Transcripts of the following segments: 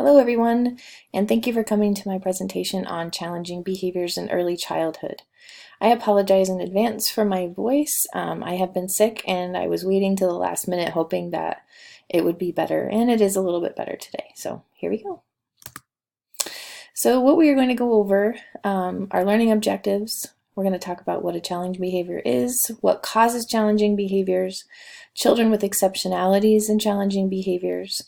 Hello everyone, and thank you for coming to my presentation on challenging behaviors in early childhood. I apologize in advance for my voice. I have been sick and I was waiting till the last minute hoping that it would be better, and it is a little bit better today. So here we go. So what we are going to go over are learning objectives. We're going to talk about what a challenging behavior is, what causes challenging behaviors, children with exceptionalities and challenging behaviors,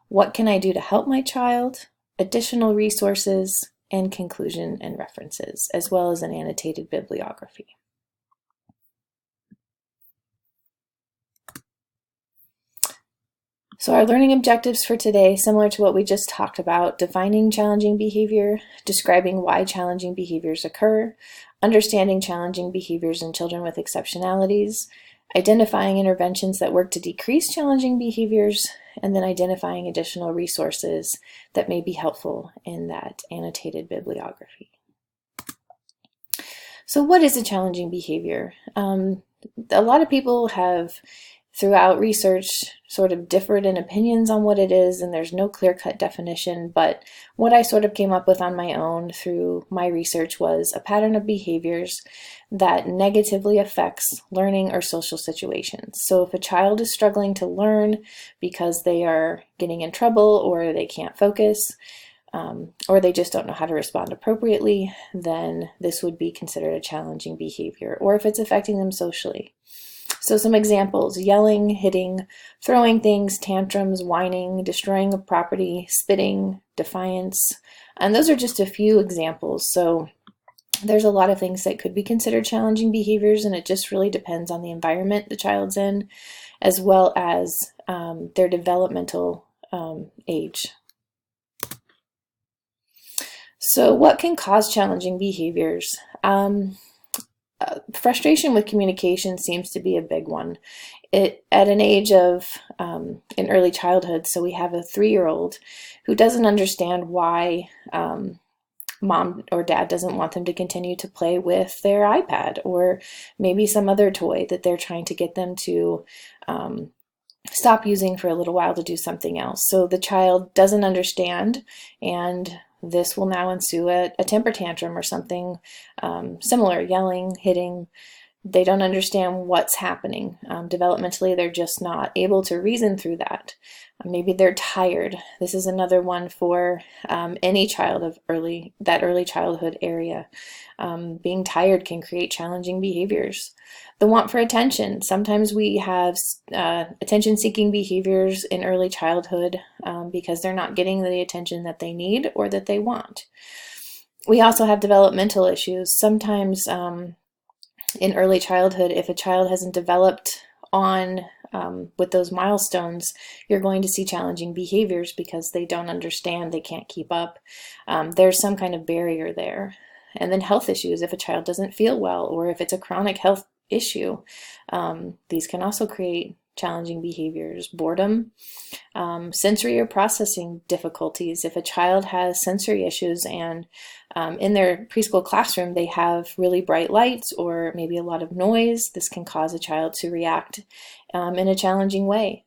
what can I do to help my child, additional resources, and conclusion and references, as well as an annotated bibliography. So our learning objectives for today, similar to what we just talked about, defining challenging behavior, describing why challenging behaviors occur, understanding challenging behaviors in children with exceptionalities, identifying interventions that work to decrease challenging behaviors, and then identifying additional resources that may be helpful in that annotated bibliography. So what is a challenging behavior? A lot of people have, throughout research, sort of differed in opinions on what it is, and there's no clear-cut definition, but what I sort of came up with on my own through my research was a pattern of behaviors that negatively affects learning or social situations. So if a child is struggling to learn because they are getting in trouble or they can't focus, or they just don't know how to respond appropriately, then this would be considered a challenging behavior, or if it's affecting them socially. So some examples: yelling, hitting, throwing things, tantrums, whining, destroying of property, spitting, defiance. And those are just a few examples. So there's a lot of things that could be considered challenging behaviors, and it just really depends on the environment the child's in, as well as their developmental age. So what can cause challenging behaviors? Frustration with communication seems to be a big one. At an age of, in early childhood, so we have a 3-year-old who doesn't understand why mom or dad doesn't want them to continue to play with their iPad or maybe some other toy that they're trying to get them to stop using for a little while to do something else. So the child doesn't understand, and this will now ensue a temper tantrum or something similar, yelling, hitting. They don't understand what's happening. Developmentally, they're just not able to reason through that. Maybe they're tired. This is another one for any child of early childhood area. Being tired can create challenging behaviors. The want for attention. Sometimes we have attention-seeking behaviors in early childhood because they're not getting the attention that they need or that they want. We also have developmental issues. Sometimes in early childhood, if a child hasn't developed on with those milestones, you're going to see challenging behaviors because they don't understand, they can't keep up. There's some kind of barrier there. And then health issues. If a child doesn't feel well, or if it's a chronic health issue, these can also create challenging behaviors. Boredom, sensory or processing difficulties. If a child has sensory issues and in their preschool classroom they have really bright lights or maybe a lot of noise, this can cause a child to react in a challenging way.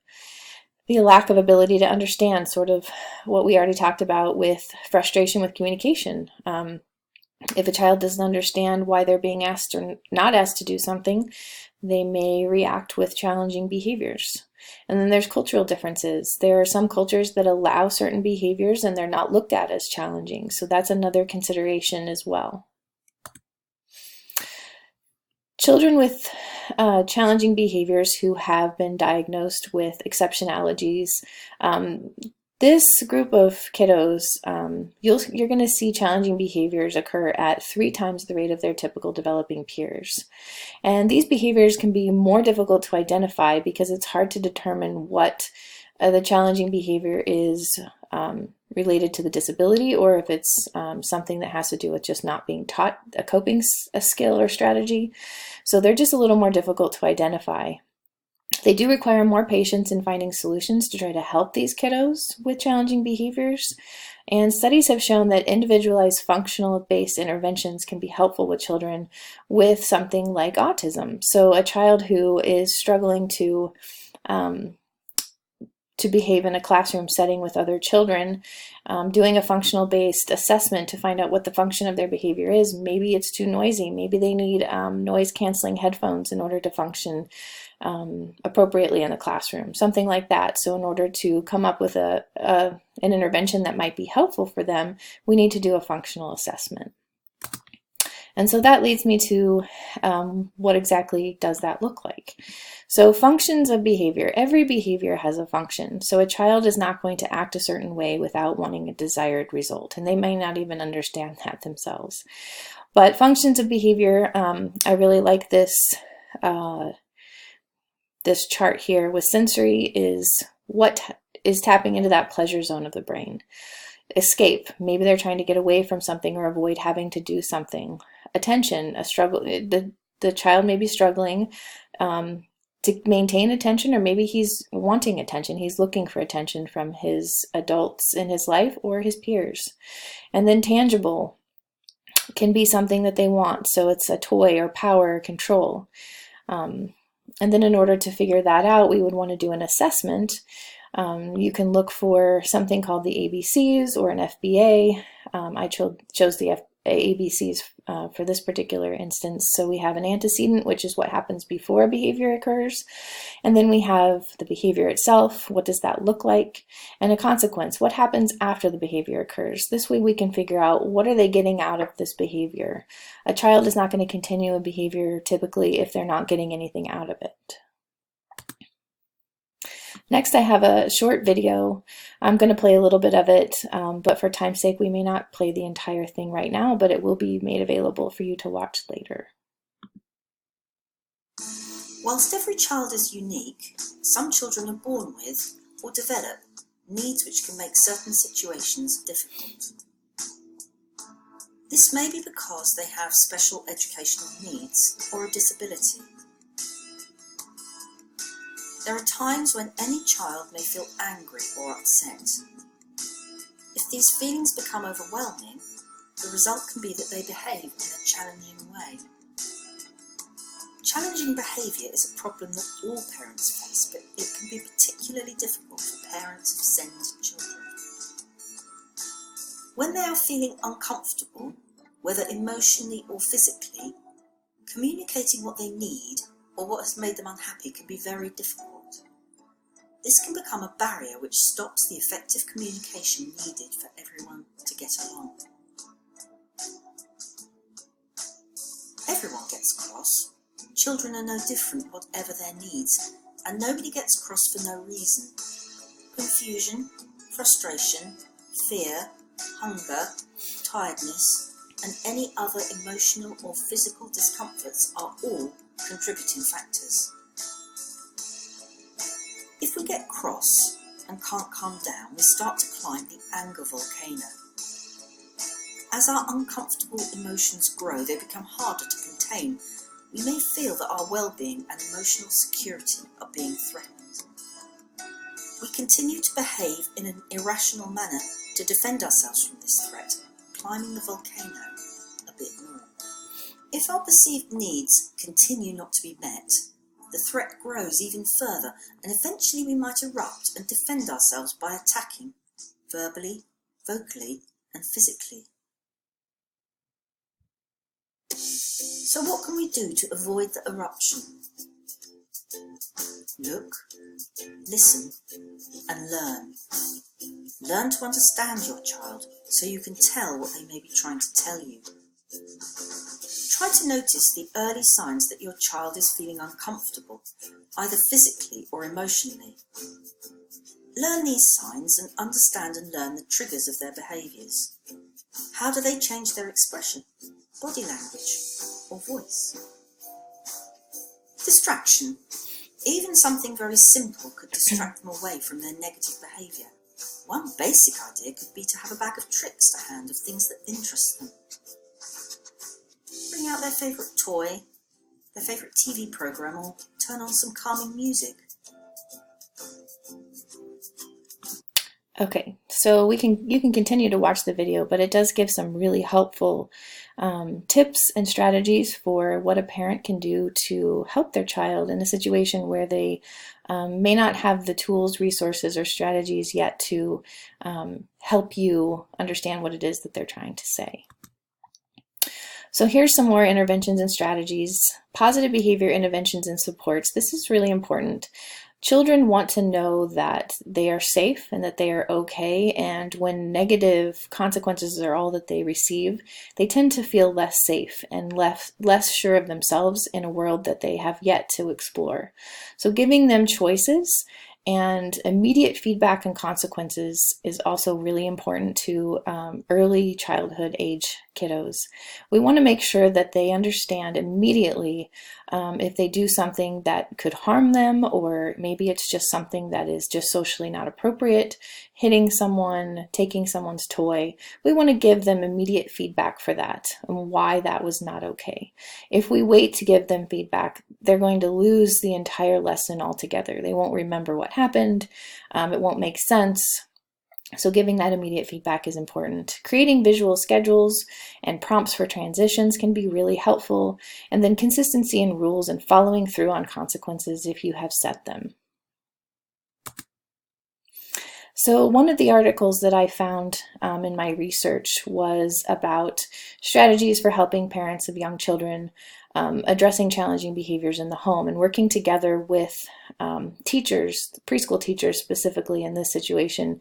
The lack of ability to understand, sort of what we already talked about with frustration with communication. If a child doesn't understand why they're being asked or not asked to do something, they may react with challenging behaviors. And then there's cultural differences. There are some cultures that allow certain behaviors and they're not looked at as challenging. So that's another consideration as well. Children with challenging behaviors who have been diagnosed with exceptionalities, this group of kiddos, you're going to see challenging behaviors occur at 3 times the rate of their typical developing peers. And these behaviors can be more difficult to identify because it's hard to determine what the challenging behavior is related to the disability, or if it's something that has to do with just not being taught a coping skill or strategy. So they're just a little more difficult to identify. They do require more patience in finding solutions to try to help these kiddos with challenging behaviors. And studies have shown that individualized functional-based interventions can be helpful with children with something like autism. So a child who is struggling to to behave in a classroom setting with other children, doing a functional based assessment to find out what the function of their behavior is. Maybe it's too noisy. Maybe they need noise canceling headphones in order to function appropriately in the classroom, something like that. So in order to come up with an intervention that might be helpful for them, we need to do a functional assessment. And so that leads me to what exactly does that look like? So functions of behavior. Every behavior has a function. So a child is not going to act a certain way without wanting a desired result, and they may not even understand that themselves. But functions of behavior, I really like this this chart here with sensory is what is tapping into that pleasure zone of the brain. Escape, maybe they're trying to get away from something or avoid having to do something. Attention, a struggle, the child may be struggling to maintain attention, or maybe he's wanting attention. He's looking for attention from his adults in his life or his peers. And then tangible can be something that they want. So it's a toy or power or control. And then in order to figure that out, we would want to do an assessment. You can look for something called the ABCs or an FBA. I chose the ABCs for this particular instance. So we have an antecedent, which is what happens before a behavior occurs. And then we have the behavior itself. What does that look like? And a consequence. What happens after the behavior occurs? This way we can figure out what are they getting out of this behavior. A child is not going to continue a behavior typically if they're not getting anything out of it. Next, I have a short video. I'm going to play a little bit of it, but for time's sake, we may not play the entire thing right now, but it will be made available for you to watch later. Whilst every child is unique, some children are born with or develop needs which can make certain situations difficult. This may be because they have special educational needs or a disability. There are times when any child may feel angry or upset. If these feelings become overwhelming, the result can be that they behave in a challenging way. Challenging behaviour is a problem that all parents face, but it can be particularly difficult for parents of SEND children. When they are feeling uncomfortable, whether emotionally or physically, communicating what they need or what has made them unhappy can be very difficult. This can become a barrier which stops the effective communication needed for everyone to get along. Everyone gets cross. Children are no different whatever their needs, and nobody gets cross for no reason. Confusion, frustration, fear, hunger, tiredness, and any other emotional or physical discomforts are all contributing factors. If we get cross and can't calm down, we start to climb the anger volcano. As our uncomfortable emotions grow, they become harder to contain. We may feel that our well-being and emotional security are being threatened. We continue to behave in an irrational manner to defend ourselves from this threat, climbing the volcano a bit more. If our perceived needs continue not to be met, the threat grows even further, and eventually we might erupt and defend ourselves by attacking, verbally, vocally, and physically. So what can we do to avoid the eruption? Look, listen, and learn. Learn to understand your child so you can tell what they may be trying to tell you. Try to notice the early signs that your child is feeling uncomfortable, either physically or emotionally. Learn these signs and understand and learn the triggers of their behaviours. How do they change their expression, body language, or voice? Distraction. Even something very simple could distract them away from their negative behaviour. One basic idea could be to have a bag of tricks to hand of things that interest them. Bring out their favourite toy, their favourite TV programme, or turn on some calming music. Okay, so you can continue to watch the video, but it does give some really helpful tips and strategies for what a parent can do to help their child in a situation where they may not have the tools, resources, or strategies yet to help you understand what it is that they're trying to say. So here's some more interventions and strategies. Positive behavior interventions and supports. This is really important. Children want to know that they are safe and that they are okay, and when negative consequences are all that they receive, they tend to feel less safe and less sure of themselves in a world that they have yet to explore. So giving them choices and immediate feedback and consequences is also really important to early childhood age kiddos. We want to make sure that they understand immediately if they do something that could harm them, or maybe it's just something that is just socially not appropriate, hitting someone, taking someone's toy. We want to give them immediate feedback for that and why that was not okay. If we wait to give them feedback, they're going to lose the entire lesson altogether. They won't remember what happened. It won't make sense. So giving that immediate feedback is important. Creating visual schedules and prompts for transitions can be really helpful. And then consistency in rules and following through on consequences if you have set them. So one of the articles that I found in my research was about strategies for helping parents of young children addressing challenging behaviors in the home and working together with teachers, preschool teachers specifically in this situation,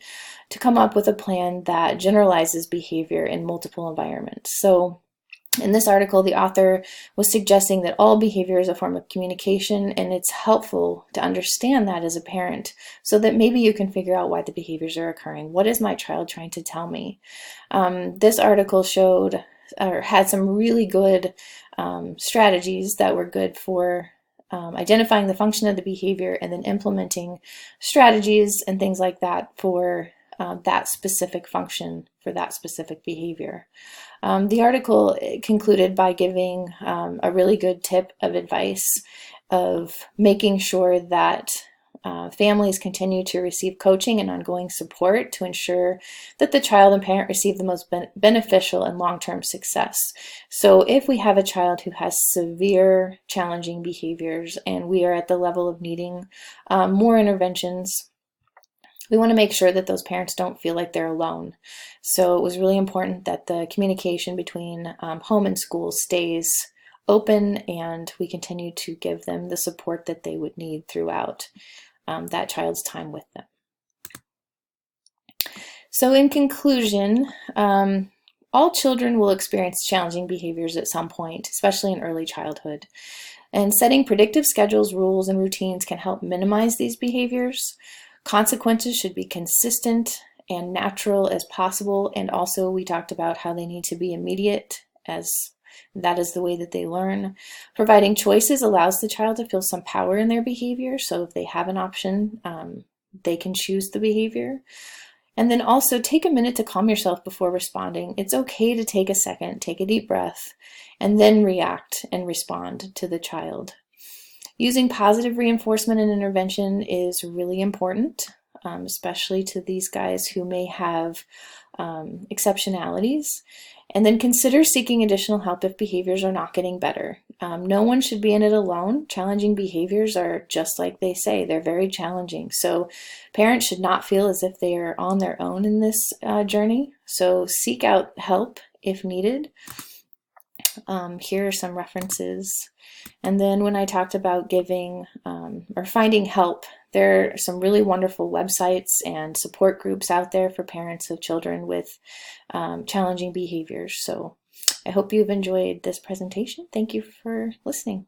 to come up with a plan that generalizes behavior in multiple environments. So in this article, the author was suggesting that all behavior is a form of communication, and it's helpful to understand that as a parent so that maybe you can figure out why the behaviors are occurring. What is my child trying to tell me? This article showed or had some really good strategies that were good for identifying the function of the behavior and then implementing strategies and things like that for that specific function for that specific behavior. The article concluded by giving a really good tip of advice of making sure that families continue to receive coaching and ongoing support to ensure that the child and parent receive the most beneficial and long-term success. So if we have a child who has severe challenging behaviors and we are at the level of needing more interventions, we want to make sure that those parents don't feel like they're alone. So it was really important that the communication between home and school stays open, and we continue to give them the support that they would need throughout that child's time with them. So in conclusion, all children will experience challenging behaviors at some point, especially in early childhood. And setting predictive schedules, rules, and routines can help minimize these behaviors. Consequences should be consistent and natural as possible, and also we talked about how they need to be immediate, as that is the way that they learn. Providing choices allows the child to feel some power in their behavior, so if they have an option, they can choose the behavior. And then also take a minute to calm yourself before responding. It's okay to take a second, take a deep breath, and then react and respond to the child. Using positive reinforcement and intervention is really important, especially to these guys who may have exceptionalities. And then consider seeking additional help if behaviors are not getting better. No one should be in it alone. Challenging behaviors are just like they say, they're very challenging. So parents should not feel as if they are on their own in this journey. So seek out help if needed. Here are some references. And then when I talked about giving or finding help, there are some really wonderful websites and support groups out there for parents of children with challenging behaviors. So I hope you've enjoyed this presentation. Thank you for listening.